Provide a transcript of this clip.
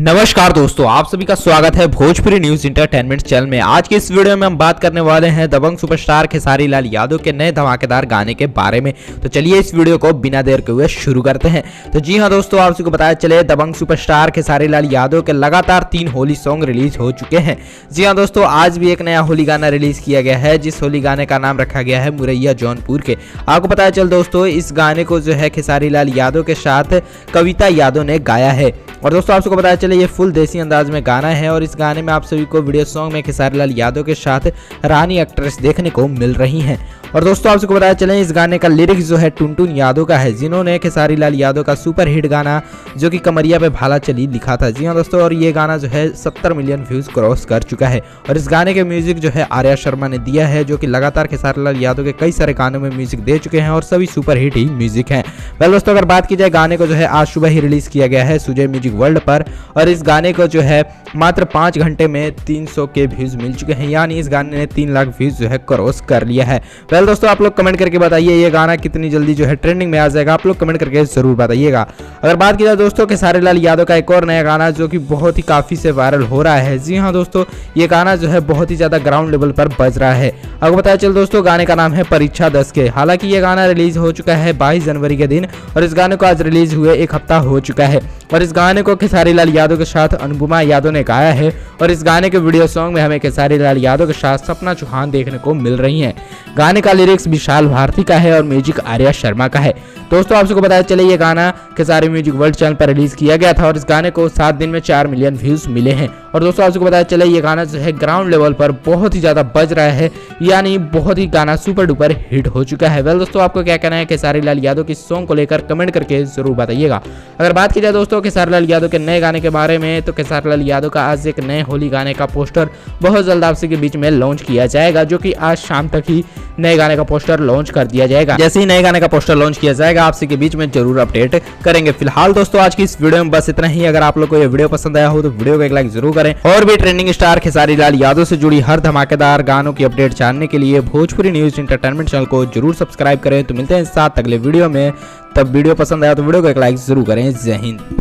नमस्कार दोस्तों, आप सभी का स्वागत है भोजपुरी न्यूज इंटरटेनमेंट चैनल में। आज की इस वीडियो में हम बात करने वाले हैं दबंग सुपरस्टार खेसारी लाल यादव के नए धमाकेदार गाने के बारे में। तो चलिए इस वीडियो को बिना देर के हुए शुरू करते हैं। तो जी हां दोस्तों, आप सभी को बताया चले दबंग सुपरस्टार खेसारी लाल यादव के लगातार 3 होली सॉन्ग रिलीज हो चुके हैं। जी हाँ दोस्तों, आज भी एक नया होली गाना रिलीज किया गया है, जिस होली गाने का नाम रखा गया है मुरैया जौनपुर के। आपको पता चल दोस्तों, इस गाने को जो है खेसारी लाल यादव के साथ कविता यादव ने गाया है। और दोस्तों आप सबको बताया चले ये फुल देसी अंदाज में गाना है और इस गाने में आप सभी को वीडियो सॉन्ग में खेसारी लाल यादव के साथ रानी एक्ट्रेस देखने को मिल रही हैं। और दोस्तों आप सबको बताया चले इस गाने का लिरिक्स जो है टुनटुन यादव का है, जिन्होंने खेसारी लाल यादव का सुपर हिट गाना जो कि कमरिया पे भाला चली लिखा था। जी हाँ दोस्तों, और ये गाना जो है 70 मिलियन व्यूज क्रॉस कर चुका है। और इस गाने के म्यूजिक जो है आर्या शर्मा ने दिया है, जो कि लगातार खेसारी लाल यादव के कई सारे गानों में म्यूजिक दे चुके हैं और सभी सुपर हिट ही म्यूजिक हैं। वेल दोस्तों, अगर बात की जाए गाने को जो है आज सुबह ही रिलीज किया गया है सुजय म्यूजिक वर्ल्ड पर, और इस गाने को जो है मात्र 5 घंटे में 300 के व्यूज मिल चुके हैं, यानी इस गाने ने 3 लाख व्यूज जो है क्रॉस कर लिया है। वेल दोस्तों, आप लोग कमेंट करके बताइए ये गाना कितनी जल्दी जो है ट्रेंडिंग में आ जाएगा, आप लोग कमेंट करके जरूर बताइएगा। अगर बात की जाए दोस्तों खेसारी लाल यादव का एक और नया गाना जो कि बहुत ही काफी से वायरल हो रहा है। जी हाँ दोस्तों, ये गाना जो है बहुत ही ज्यादा ग्राउंड लेवल पर बज रहा है। आपको बताया चल दोस्तों, गाने का नाम है परीक्षा 10 के। हालांकि ये गाना रिलीज हो चुका है 22 जनवरी के दिन और इस गाने को आज रिलीज हुए 1 हफ्ता हो चुका है। और इस गाने को खेसारी लाल यादव के साथ अनुपमा यादव ने गाया है और इस गाने के वीडियो सॉन्ग में हमें खेसारी लाल यादव के साथ सपना चौहान देखने को मिल रही हैं। गाने का लिरिक्स विशाल भारती का है और म्यूजिक आर्या शर्मा का है। दोस्तों आप सबको बताया चले ये गाना खेसारी म्यूजिक वर्ल्ड चैनल पर रिलीज किया गया था और इस गाने को 7 दिन में 4 मिलियन व्यूज मिले हैं। और दोस्तों आप सबको बताया चले ये गाना जो है ग्राउंड लेवल पर बहुत ही ज्यादा बज रहा है, यानी बहुत ही गाना सुपर डुपर हिट हो चुका है। वेल दोस्तों, आपको क्या कहना है खेसारी लाल यादव की सॉन्ग को लेकर कमेंट करके जरूर बताइएगा। अगर बात की जाए दोस्तों खेसारी लाल यादव के नए गाने के बारे में, तो खेसारी लाल यादव का आज एक नए होली गाने का पोस्टर बहुत जल्द आप सबके बीच में लॉन्च किया जाएगा, जो कि आज शाम तक ही नए गाने का पोस्टर लॉन्च कर दिया जाएगा। जैसे ही नए गाने का पोस्टर लॉन्च किया जाएगा आप सबके बीच में जरूर अपडेट करेंगे। फिलहाल दोस्तों आज की इस वीडियो में बस इतना ही। अगर आप लोग को ये वीडियो पसंद आया हो तो वीडियो को एक लाइक जरूर करें और भी ट्रेंडिंग स्टार खेसारी लाल यादव से जुड़ी हर धमाकेदार गानों की अपडेट जानने के लिए भोजपुरी न्यूज इंटरटेनमेंट चैनल को जरूर सब्सक्राइब करें। तो मिलते हैं साथ अगले वीडियो में। तब वीडियो पसंद आया तो वीडियो को एक लाइक जरूर करें। जय हिंद।